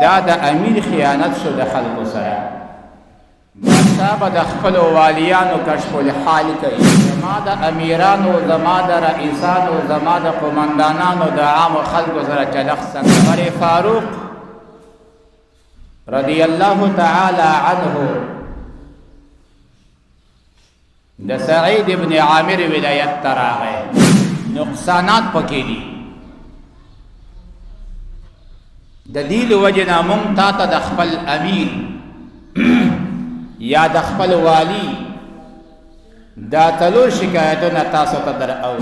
دا د امیر خیانت شو د خلکو سره. بادشاه به د خپلو والیانو کشف الحال کوي، زما د امیرانو، زما د رئیسانو، زما د قمندانانو د عامو خلکو سره چلخ څنګه. عمر فاروق رضی الله تعالی عنه د سعید ابن عامر ولایت ته راغی. نقصانات پکې دي. د دې له وجې نه موږ تا ته د خپل امیر یا د خپل والی دا څلور شکایتونه تاسو ته در او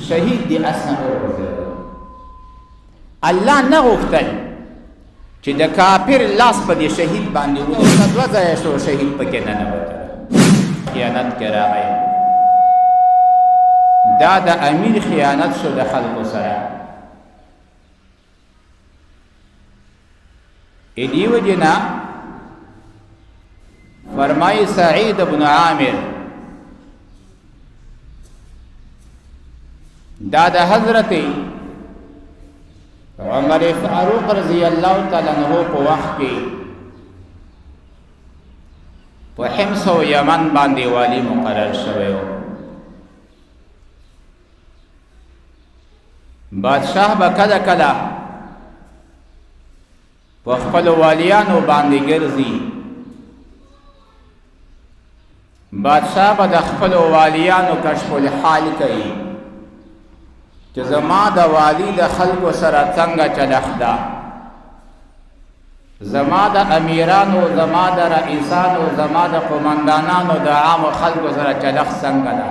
شهید دی اصلا الله نه غوښتل چې د کافر لاس په دې شهید باندې ورته دوه ځایه شو شهید پکې نه نوته. خیانت کې راغی. دا د امیر خیانت شو د خلکو سره. دې وجې نه فرمای سعید بن عامر دا د حضرت عمر فاروق رضی الله تعالی عنہ په وخت کې په حمص او یمن باندې والی مقرر شوی و. بادشاہ به کله کله په خپل والیانو باندې ګرځي. بادشاہ به د خپل والیانو کشف الحال کوي چې زما د والی د خلکو سره څنګه چلخ ده، زما د امیرانو، زما د رئیسانو، زما د قمندانانو د عامو خلکو سره چلخ څنګه ده.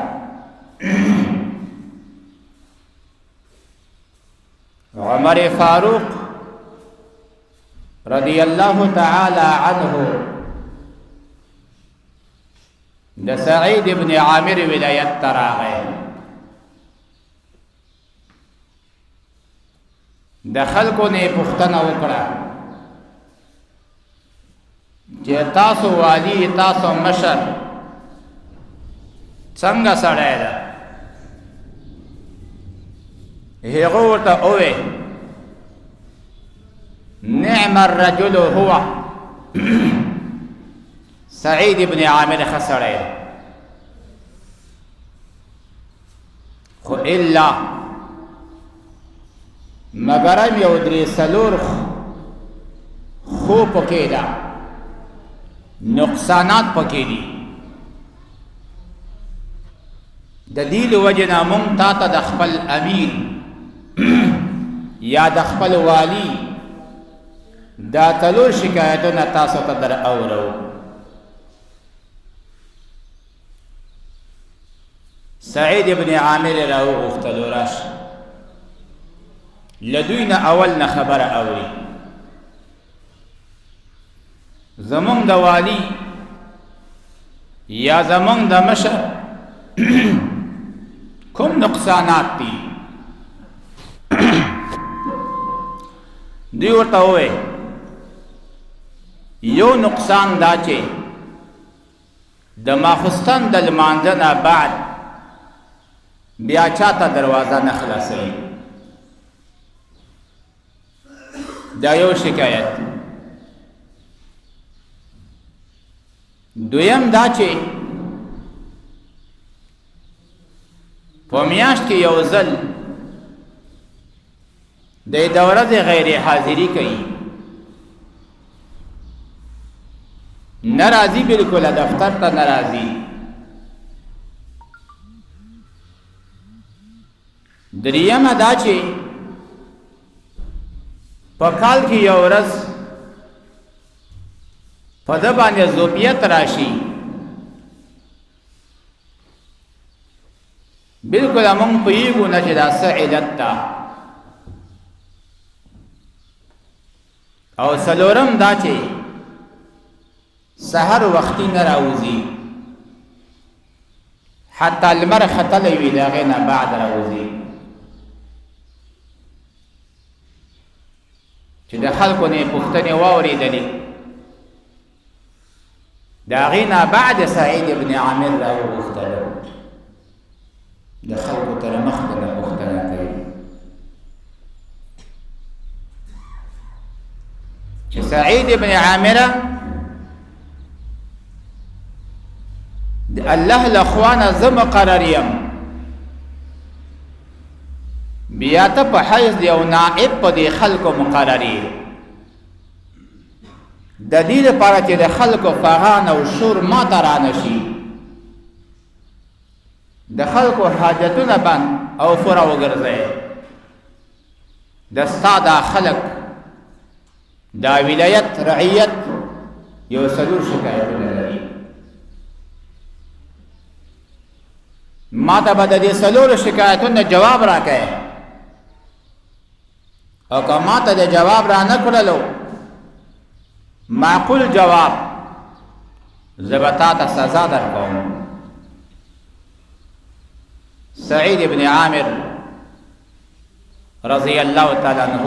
عمر فاروق رضی الله تعالی عنه د سعید ابن عامر ولایت ته راغی. د خلکو نه پوښتنه وکړه چې تاسو والی، تاسو مشر څنګه سړی ده؟ هغه ورته وویل نعم الرجل هو سعید ابن عامر خسړی خو الا مگرم یو درې څلور خو پکې ده، نقصانات پکې دي. د دې له وجې نه موږ تا ته د خپل امیر یا د خپل والی دا څلور شکایتونه تاسو ته در اورو. سعید ابن عامر راو غوښتلو راشه له دوی نه اول نه خبره اوري. زمونږ د والی یا زمونږ د مشر کوم نقصانات دي؟ دوی ورته وویل یو نقصان دا چې د ماخستن د لمانځه نه بعد بیا چاته دروازه نه خلاصوي. دا یو شکایت. دویم دا چې په میاشت کې یو ځل د ورځې غیر حاضری کوي، ناراضي بالکل دفتر ته ناراضي. دریمه دا چې په کال کې یو ورځ په ده باندې ذوبیت راشي، بالکل موږ پوهېږو نه چې دا څه علت ده. او څلورم دا چې سحر وختي نه راوځي، حتی لمر ختلی وي د هغې نه بعد راوځي، چې د خلکو نه یې پوښتنې واورېدلې. د هغې نه بعد سعید ابن عامر راوغوښتلو، د خلکو تر مخکې نه پوښتنه کوي. چې سعید ابن عامره د الله لخوانه زه مقرر یم بیا ته په حیث د یو نائب په دې خلکو مقرر یې د دې لپاره چې د خلکو فغان او شور ما ته رانشي د خلکو حاجتونه بند او پوره وګرځئ د ستا دا خلک دا ولایت رعیت یو څلور شکایتونه لري ما ته به د دې څلورو شکایتونو جواب راکړئ او که ما ته د جواب را نه کړلو معقول جواب زه به تا ته سزا درکوم سعید ابن عامر رضی الله تعالی عنہ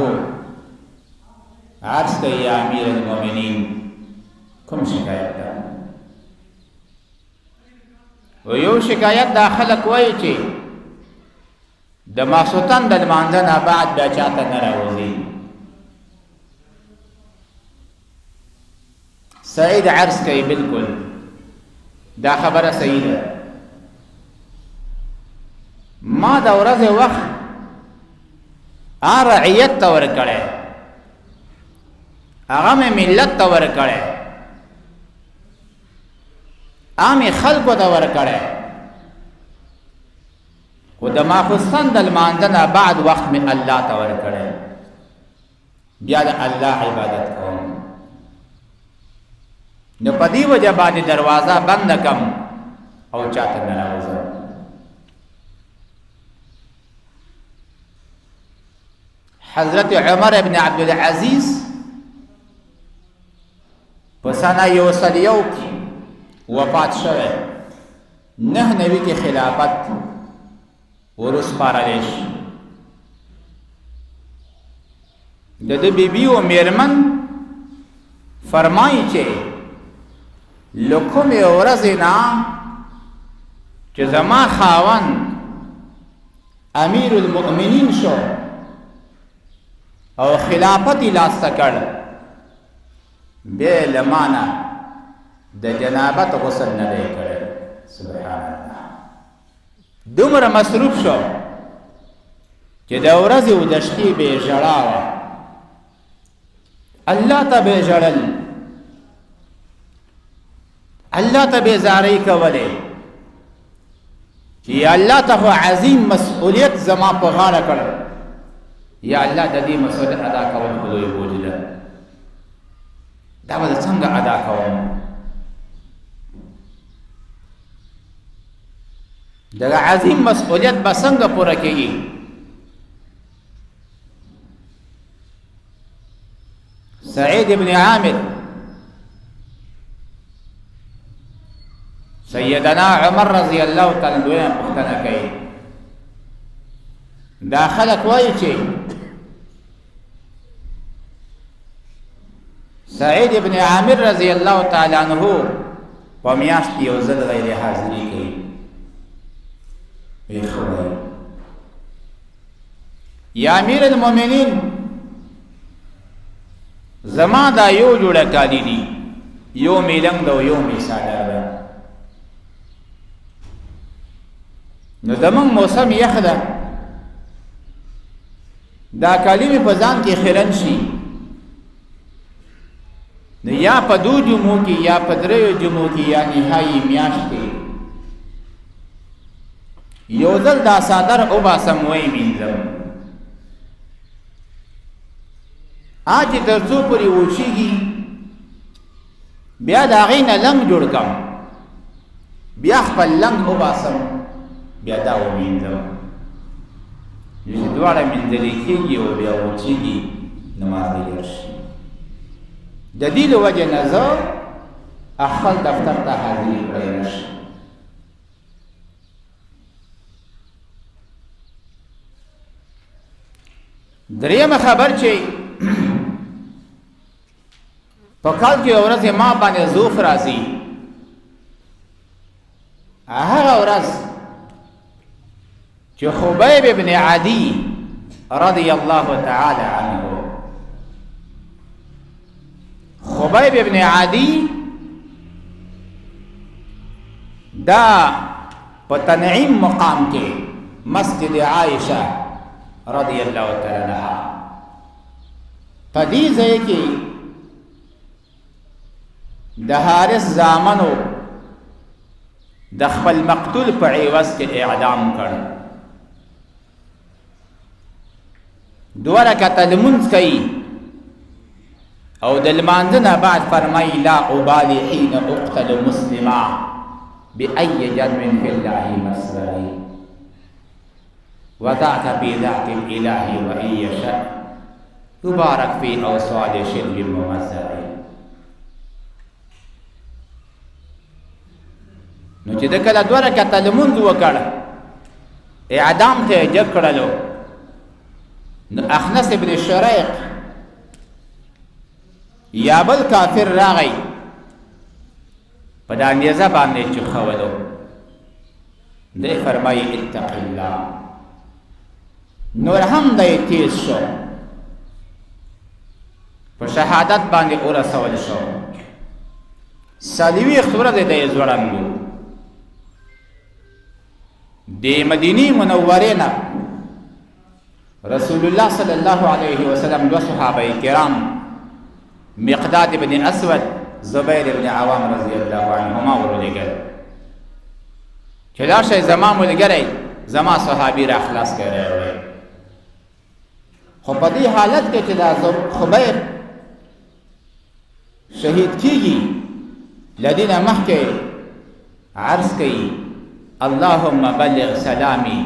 عرض کوي یا امیر المؤمنین کوم شکایت ده و یو شکایت دا خلق وایي چې د ماسوتن د لمانځه نه بعد بیا چاته نه راوځي سعید عرض کوي بالکل دا خبره صحیح ده ما دا ورځ وخت رعیت ته ورکړی هغه مې ملت ته ورکړی عامې خلکو ته ورکړی خو د ماخوستن د لمانځه نه بعد وخت مې الله ته ورکړی بیا د الله عبادت کوم نو په دې وجه باندې دروازه بنده کم او چاته نه راوځم حضرت عمر ابن عبدالعزیز په سنه 101 کې وفات شوی 9 کې خلافت ورسپارلی شي د ده بیبي و میرمن فرمایي چې له کومې ورځې نه چې زما خاوند امیر المؤمنین شو او خلافت یې لاسته کړ بیا یې له ما نه د جنابت غسل نه دی کړی سبحان الله دومره مصروف شو چې د ورځې و د شپې به یې ژړا وه الله ته به یې ژړل الله ته به یې زارۍ کولې چې یا الله ته خو عظیم مسئولیت زما په غاړه کړ یا الله د دې مسئولیت ادا کول خو لوی بوج ده دا به څنګه ادا کوم دغه عظیم مسئولیت به څنګه پوره کېږي سعید ابن عامر سیدنا عمر رضی الله تعالی عنہ پوښتنه کوي دا خلک وایي چې سعید ابن عامر رضی الله تعالی عنہ په میاشت کې یو ځل غیر حاضري کوي یا امیر المؤمنین زما دا یو جوړه کالی دي یو میلنګ دا یو می ساده ده نو زمون موسم یخ ده دا کالی می په ځان کې خیرن شي نو یا په دو جمعو کې یا په دریو جمعو کې یا نهایي میاشت کې یو ځل دا صادر او باسم وی مینځم چې تر څو پورې وچیږي بیا د هغې نه لنګ جوړ کړم بیا خپل لنګ وباسم بیا دا ومینځم چې دواړه مینځلې کېږي او بیا وچیږي نماز تیار شي د دې له وجې نه زه خپل دفتر ته حاضري کړی نه شم درېیمه خبر چې په کال کې ورځ ما باندې ضعف راځي هغه ورځ چې خبیب ابن عدی رضی الله تعالی عنه خبیب ابن عدی دا په تنعیم مقام کې مسجد عائشہ رضی اللہ تعالی عنہا په دې ځای کې د حارث زامنو د خپل مقتول په عوض کې اعدام کړ. 2 رکعته لمونځ کوي او د لمانځه نه بعد فرمایي لا ابالي حين اقتل مسلما بأي جرم في الله مسرعي وذاك في ذات الإله وإن يشاء يبارك في أوصال شرب ممزع. نو چې د کله 2 رکعته لمونځ وکړ اعدام ته جګ کړلو نو اخنس ابن شریق یا بل کافر راغی په دا نیزه باندې چوخولو. دی فرمایي اتق الله. نور هم دی تیز شو په شهادت باندې ورسول شو. 40 ورځې دی ځوړند و. د مدینې منورې نه رسول الله صلی الله علیه وسلم 2 صحابه کرام مقداد ابن اسود زبیر ابن عوام رضی الله عنهما ورولېږل چې دا شی زما ملګری زما صحابي را خلاص کړی وی. خو په دې حالت کې چې دا خبیب شهید کیږي لدینه مخکې عرض کوي اللهم بلغ سلامي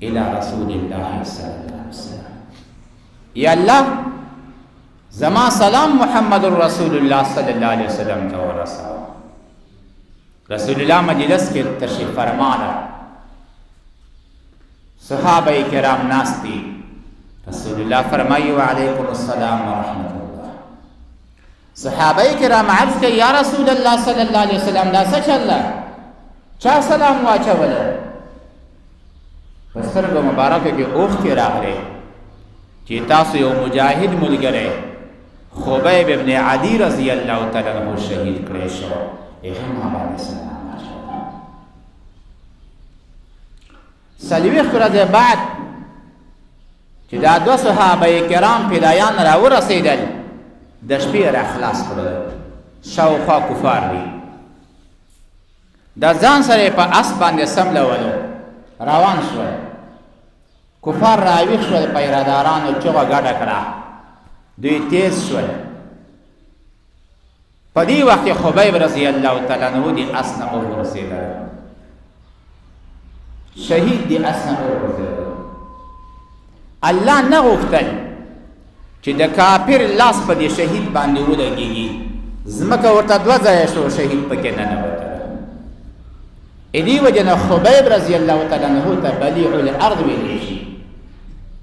الى رسول الله صلی الله علیه وسلم. یا الله زما سلام محمد رسول الله صلی الله علیه وسلم ته ورساو. رسول الله مجلس کې تشریف فرمانا صحابه کرام ناس دي. رسول الله فرمایي وعلیکم السلام ورحمت الله. صحابه کرام عرض کوي یا رسول الله صلی الله علیه وسلم دا څه چل چا سلام واچوله؟ په سترګو مبارکه کې اوښکې راغلې چې تاسو یو مجاهد ملګری خبیب ابن عدی رضی الله تعالی عنہ شهید کړی شو. هم باندې سلام واچوله. 40 ورځې بعد چې دا 2 صحابه کرام فدایان را ورسېدل د شپې را خلاص کړل. شاوخوا کفار دي دا ځان سره په اس باندې سملولو روان شول. کفار راویښ شول پیرادارانو چغه ګډه کړه. دوی تیز شول. په دې وخت کې خبیب رضی الله تعالی عنہ د اس نه ورسېدل. شهید د اس نه ورسېدل. الله نه غوښتل چې د کافر لاس په دې شهید باندې ولګېږي. ځمکه ورته 2 ځایه شو شهید پکې نه ننوتل. ادي وجنه خبیب رضی الله تعالی عنہ ته بلیع الارض ویل شي.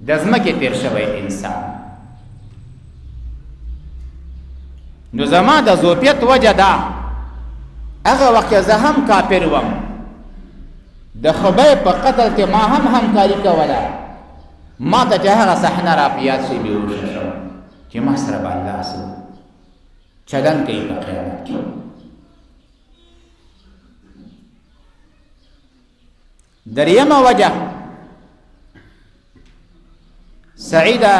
د ځمکې تیر شوی انسان. نو زما د زوپیت وجه ده هغه وخت زه هم کافر وم د خبیب په قتل کې ما هم همکاري کوله. ما ته چې هغه صحنه را په یاد شي بیهوشه شوم چې ما سره به الله څه چلن کوي په قیامت کې. دریمه وجه سعیده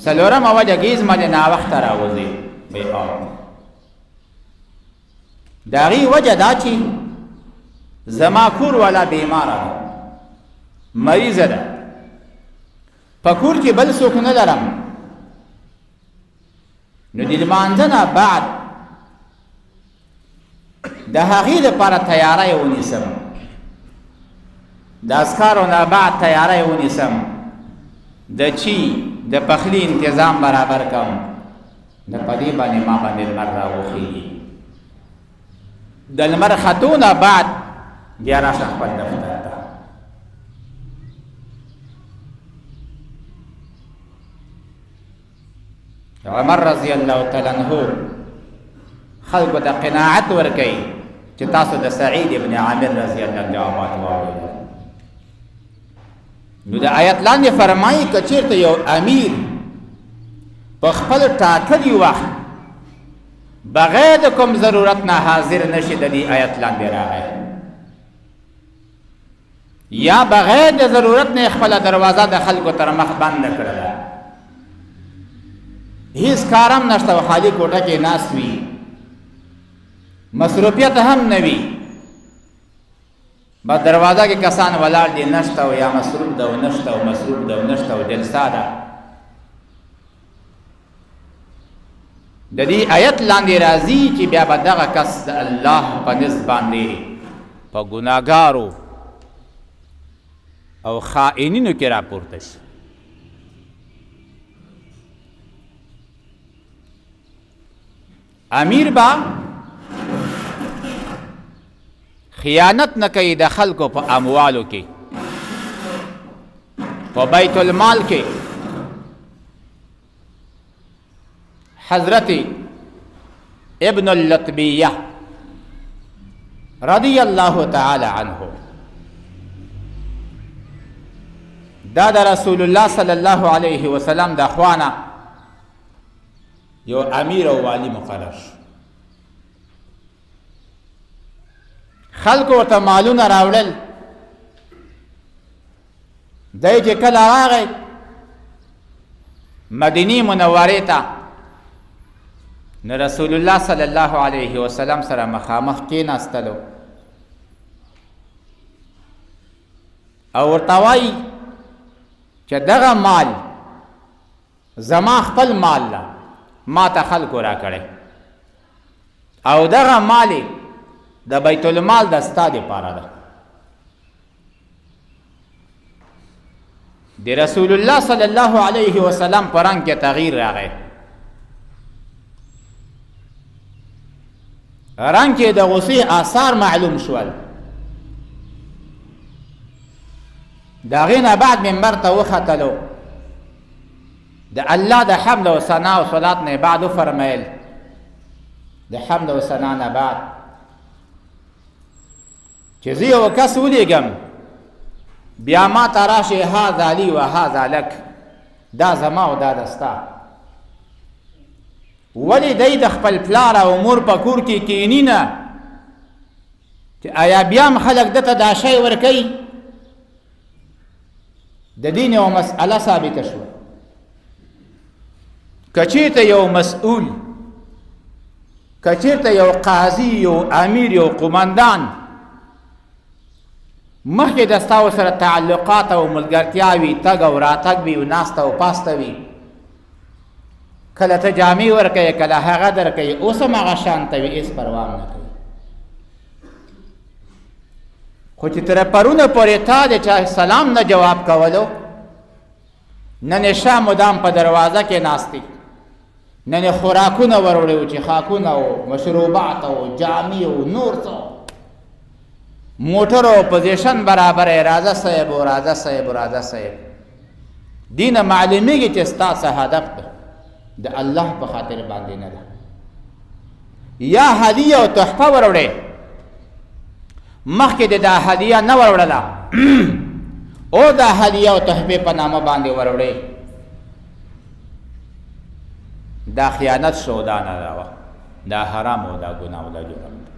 سلورمه وجه گیز مده ناوخته راوځي به آب. د هغې وجه دا چې زما کور والا بیماره ده مریضه ده په کور کې بل څوک نه لرم. نو د لمانځه نه بعد د هغې لپاره تیاری ونیسم. د اذکارو نه بعد تیاری ونیسم. د چی د پخلی انتظام برابر کم. د په دې باندې ما باندې لمر راوخیږي. د لمر ختو نه بعد بیا راشه خپل دفتر ته. عمر رضی الله تعالی عنہ خلقو ته قناعت ورکوي چې تاسو د سعید ابن عامر رضی الله عنه جوابات واورئ. نو د آیت لاندې فرمایي که چېرته یو امیر په خپل ټاکلي وخت بغیر د کوم ضرورت نه حاضر نشي د دې آیت لاندې راغی یا بغیر د ضرورت نه خپل دروازه د خلکو تر مخ بند کړل هیڅ کارم نشته خالی کوټه کې ناست وي مصروفیت هم نه وي بس دروازه کې کسان ولاړ دي نشته او یا مصروف ده او نشته او مصروف ده او نشته او جلسه ده د دې آیت لاندې راځي چې بیا به دغه کس د الله په نسب باندې په ګناهګارو او خائنینو کې راپورته شي امیر با خیانت نه کوي د خلکو په اموالو کې په بیت المال کې حضرت ابن اللتبیہ رضی اللہ تعالی عنہ دا د رسول الله صلی الله علیه وسلم د اخوانا یو امیر او والی مقرر خلق ورته مالونه راوړل دی چې کله راغی مدینی منورې ته نو رسول الله صلی الله علیه وسلم سره مخامخ کېناستلو او ورته وایي چې دغه مال زما خپل مال لا ما ته خلکو را کړی او دغه مال د بیت المال د ستا دپاره ده د رسول الله صلی الله علیه وسلم په رنګ کې تغییر راغی رنګ کې د غصې آثار معلوم شول د هغې نه بعد منبر ته وختلو د الله د حمد و ثنا و صلات نه بعد وفرمیل د حمد و ثنا نه بعد چې زه یو کس ولیږم بیا ما ته راشي هذا لي و هذا لک دا زما او دا د ستا ولې دی د خپل پلار او مور په کور کې کیني نه چې آیا بیا هم خلک دته دا شی ورکوي د دین یو مسئله ثابته شوه که چېرته یو مسئول که چېرته یو قاضي یو امیر یو قمندان مخکې د ستا سره تعلقات او ملګرتیا وي تګ او راتګ وي او ناسته او پاسته وي کله ته جامې ورکوې کله هغه درکوي اوس هم هغه شانته وي هېڅ پروا نه کوي خو چې تر پرونه پورې تا د چا سلام نه جواب کولو نن شا مدام په دروازه کې ناستې نن خوراکونه وروړي چې خاکونه او مشروبات او جامې او نور څه موټر او پوزیشن برابر راځه صاحب او راځه صاحب او راځه صاحب دینه معلومیږي چې ستا څه هدف ده د الله په خاطر باندې نه ده یا هدیه او تحفه وروړې مخکې د دا هدیه نه وروړله او دا هدیه او تحفې په نامه باندې وروړې دا خیانت شو دا نه ده دا حرام او دا ګناه او دا جرم ده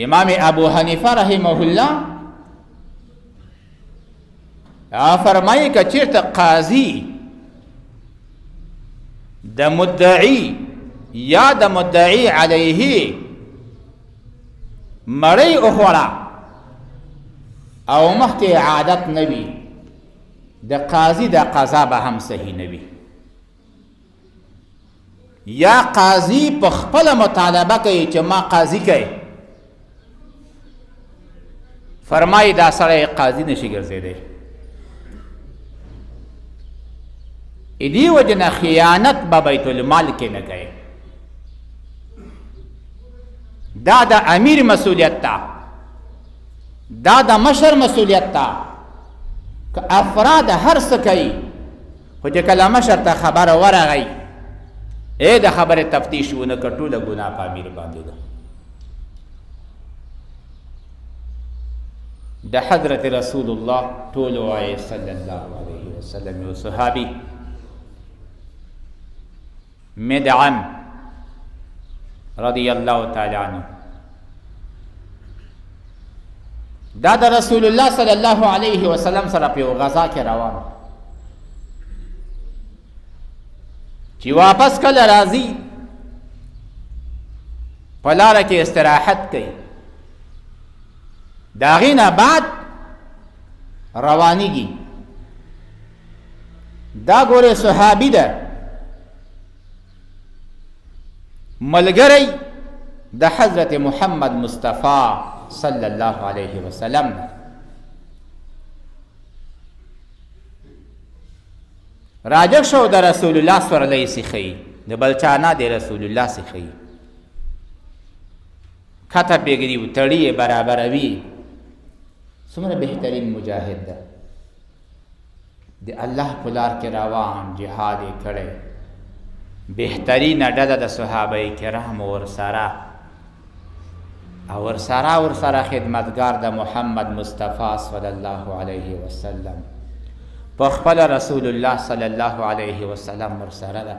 امام ابو حنیفه رحمه الله فرمایي که چېرته قاضي د مدعي یا د مدعي علیه مړی وخوړه او مخکې عادت نه وي د قاضي د قضا به هم صحیح نه وي یا قاضي په خپله مطالبه کوي چې ما قاضي کوي فرمایي دا سړی قاضي نشي ګرځېدی دې وجه نه خیانت به بیت المال کې نه کوي دا د امیر مسئولیت تا دا د مشر مسئولیت تا که افراد هر څه کوي خو چې کله مشر ته خبره ورغی د خبرې تفتیش ونه کړ ټوله ګناه په امیر باندې ده د حضرت رسول الله ټول وایي صلی الله علیه وسلم. یو صحابي مدعم رضی الله تعالی عنه دا د رسول الله صلی الله علیه وسلم سره په غزا کې روان، چې واپس کله راځي په لاره کې استراحت کوي، د هغې نه بعد روانیږي. دا ګورې صحابي ده، ملګری د حضرت محمد مصطفی صلی الله علیه وسلم. راجع شو د رسول الله سورلی سیخی، د بلچانا د رسول الله سیخی، کته پیګری و تړي برابروي. څومره بهترین مجاهد ده، د الله په لار کې روان، جهاد یې کړی. بهترینه ډله د صحابه کرامو ورسره او ورسره خدمتګار د محمد مصطفی صلی الله علیه وسلم، په خپل رسول الله صلی الله علیه وسلم ورسره ده.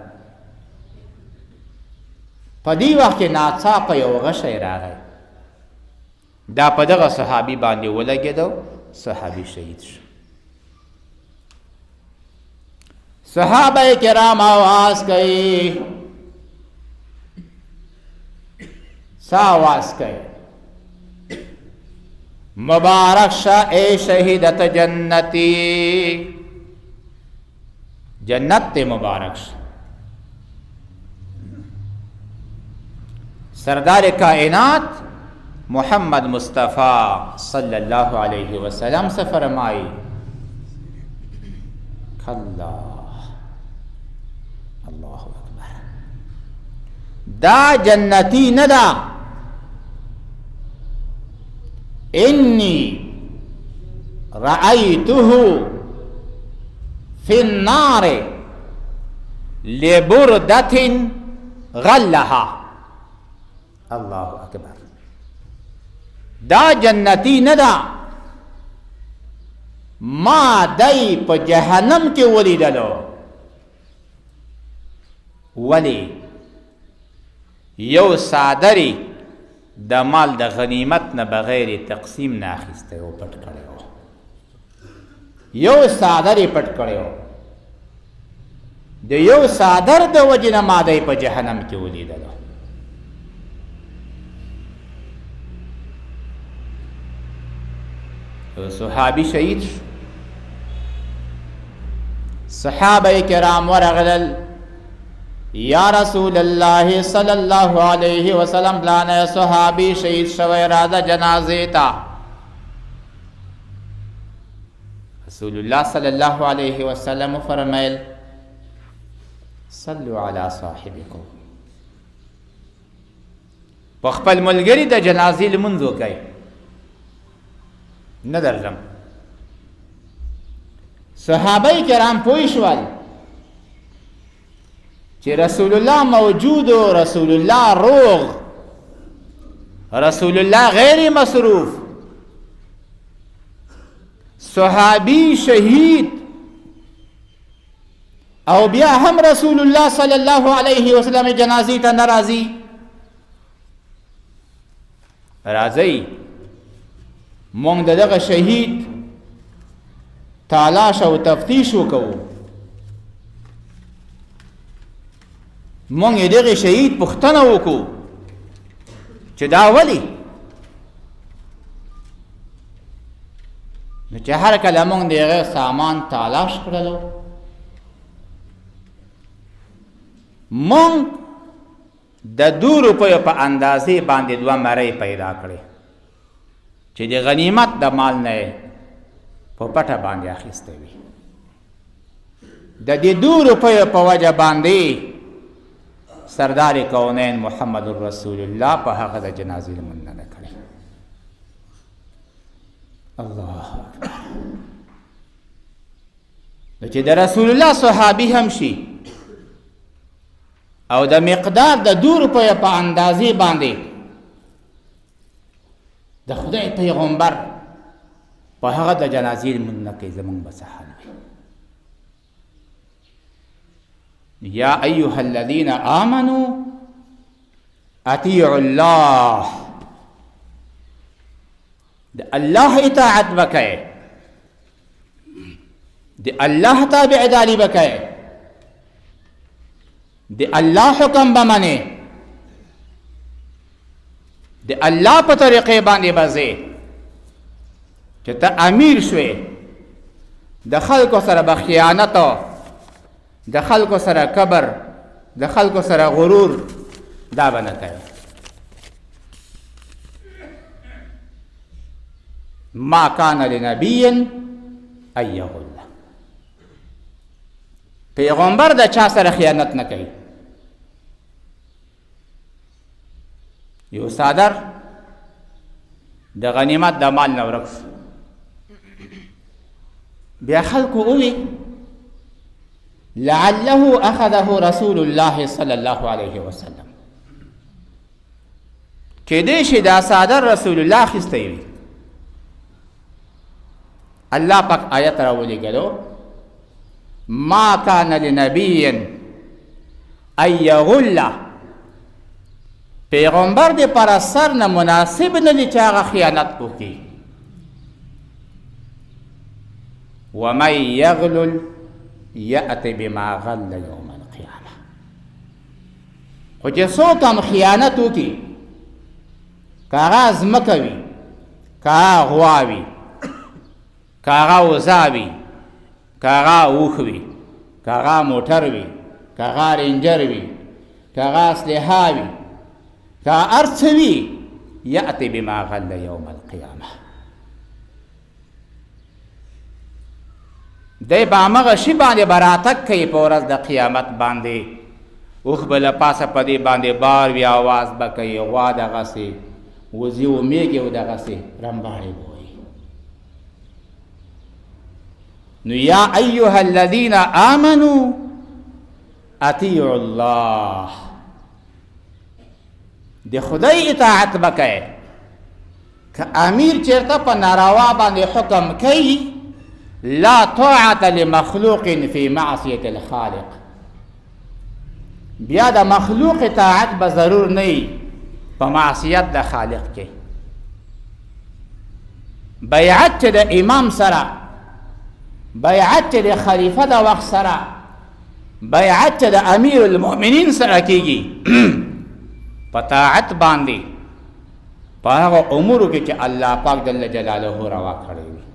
په دې وخت کې ناڅاپه یو غشی راغی، دا په دغه صحابي باندې ولګېدو، صحابي شهید شو. صحابه کرام آواز کوي، سا آواز کوي، مبارک شا اے شہیدت جنتی، جنت تے مبارک شا. سردار کائنات محمد مصطفی صلی اللہ علیہ وسلم سے فرمائی، کھلا اللہ اکبر، دا جنتی ندا، انی رأیتہ فی النار لبردت غلہا. اللہ اکبر، دا جنتی ندا، ما دای په جهنم کې ولیدلو. ولی یو صادری د مال د غنیمت نه بغیر تقسیم نه اخیسته او پټ کړی، یو صادری پټ کړی، د یو صادر د وجې نه ما دای په جهنم کې ولیدلو. صحابي شهید شو. صحابه کرام ورغلل، یا رسول الله صلی الله علیه وسلم پلانه صحابي شهید شوی، راځه جنازې ته. رسول الله صلی الله علیه وسلم فرمایل، صلوا علی صاحبکم، په خپل ملګري د جنازې لمونځ وکئ. نه درځم. صحابه کرام پوه شول چې رسول الله موجود و، رسول الله روغ، رسول الله غیر مصروف، صحابي شهید، او بیا هم رسول الله صلی الله علیه وسلم جنازې ته ناراضي. راځي مونږ دغه شهید تلاش او تفتیش وکړو، مونږ دغه شهید پوښتنه وکړو چې دا ولې، نو چې هر کله مونږ دغه سامان تلاش کړلو، مونږ د 2 روپیو په اندازې باندې 2 مرۍ پیدا کړې چې د غنیمت د مال نه په پټه باندې اخیسته وي. د دې 2 روپیو په وجه باندې سردار کونین محمد رسول الله په هغه د جنازې لمونځ نه کړی. الله اکبر. نو چې د رسول الله صحابي هم شي او د مقدار د 2 روپیو په اندازې باندې د خدای پیغمبر او هغه د جنازې لمونځ نه کوي زمونږ به څه حال وي یا ایها الذین آمنوا اطیعوا الله د الله اطاعت وکئ د الله تابعداري وکئ د الله حکم بمنئ د الله په طریقې باندې بځئ چې ته امیر شوې د خلکو سره به خیانت د خلکو سره کبر د خلکو سره غرور دا به نه کوې ما کان لنبی ان یغل پیغمبر د چا سره خیانت نه کوي یو صادر د غنیمت د مال نه ورک بیا خلکو ووی لعله اخذه رسول الله صلی الله علیه وسلم کیدای شي دا صادر رسول الله اخیستی وي الله پاک آیت راولیږلو ما کان لنبی ان یغل پیغمبر د پر سر نه مناسب نه دی چې هغه خیانت وکړي ومن یغلل یأتی بما غل یوم القیامه خو چې څوک هم خیانت وکړي که هغه ځمکه وي که هغه غوا وي که هغه وزه وي که هغه اوښ وي که هغه موټر وي که هغه رینجر وي که هغه اسلحه وي که هر څه وي یأتی بما غل یوم القیامه دی به همغه شي باندې به راتګ کوي په ورځ د قیامت باندې اوښ به له پاسه په دې باندې بار وي اواز به کوي غوا دغسې وزې و میږې و دغسې رمباړې به وایي نو یا ایها الذین آمنوا اطیعوا الله د خدای اطاعت وکئ که امیر چېرته په ناروا باندې حکم کوي لا طاعت لمخلوق فی معصیت الخالق بیا د مخلوق اطاعت به ضرور نه وي په معصیت د خالق کې بیعت چې د امام سره بیعت چې د خلیفه د وخت سره بیعت چې د امیر المؤمنین سره کېږي په طاعت باندې په هغه امورو کې چې الله پاک جل جلاله روا کړی وي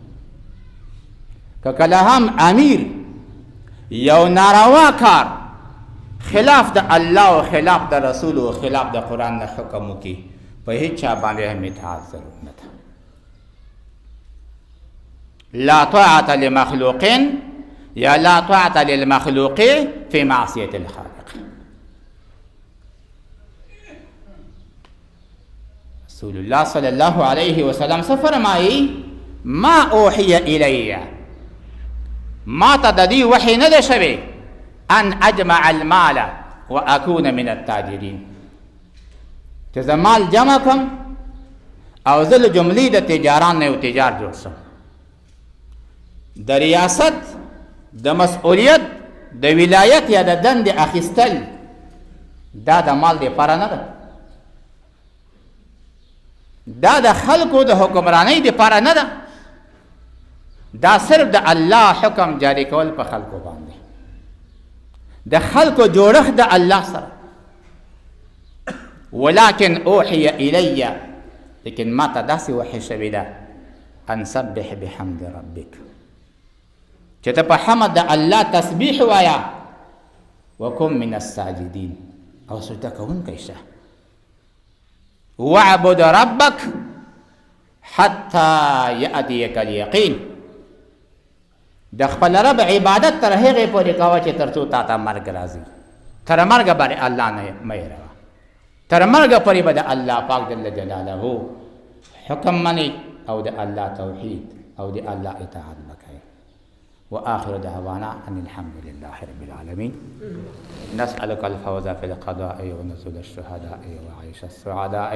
که کله هم امیر یو ناروا کار خلاف د الله او خلاف د رسول او خلاف د قرآن نه حکم وکړي په هیڅ چا باندې هم اطاعت ضرور نه ده لا طاعت لمخلوق یا لا طاعت للمخلوق فی معصیت الخالق رسول الله صلی الله علیه وسلم څه فرمایي ما اوحی الی ما ته د دې وحی نه ده شوی ان اجمع المال و اکون من التاجرین چې زه مال جمع کړم او زه له جملې د تجاران نه یو تجار جوړ شم د ریاست د مسؤلیت د ولایت یا د دندې اخیستل دا د مال دپاره نه ده دا د خلکو د حکمرانۍ دپاره نه ده دا صرف د الله حکم جاری کول په خلکو باندې د خلکو جوړښت د الله سره ولكن اوحي الی لیکن ما ته داسې وحی شوې ده ان سبح بحمد ربک چې ته په حمد د الله تسبیح وایه وکن من الساجدین او سجده کوونکی شه واعبد ربک حتی یأتیک الیقین د خپل رب عبادت تر هغې پورې کوه چې تر څو تا ته مرګ راځي تر مرګه باندې الله نه مه هېروه تر مرګه پورې به د الله پاک جل جلاله حکم منئ او د الله توحید او د الله اطاعت وکئ وآخر دعوانا أن الحمد لله رب العالمين نسألك الفوز في القضاء ونزول الشهداء وعيش السعداء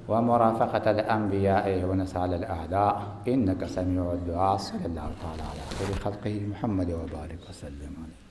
ومرافقة الأنبياء ونسال الأعداء إنك سميع الدعاء. صلى الله تعالى على خير خلقه محمد وبارك وسلم عليه.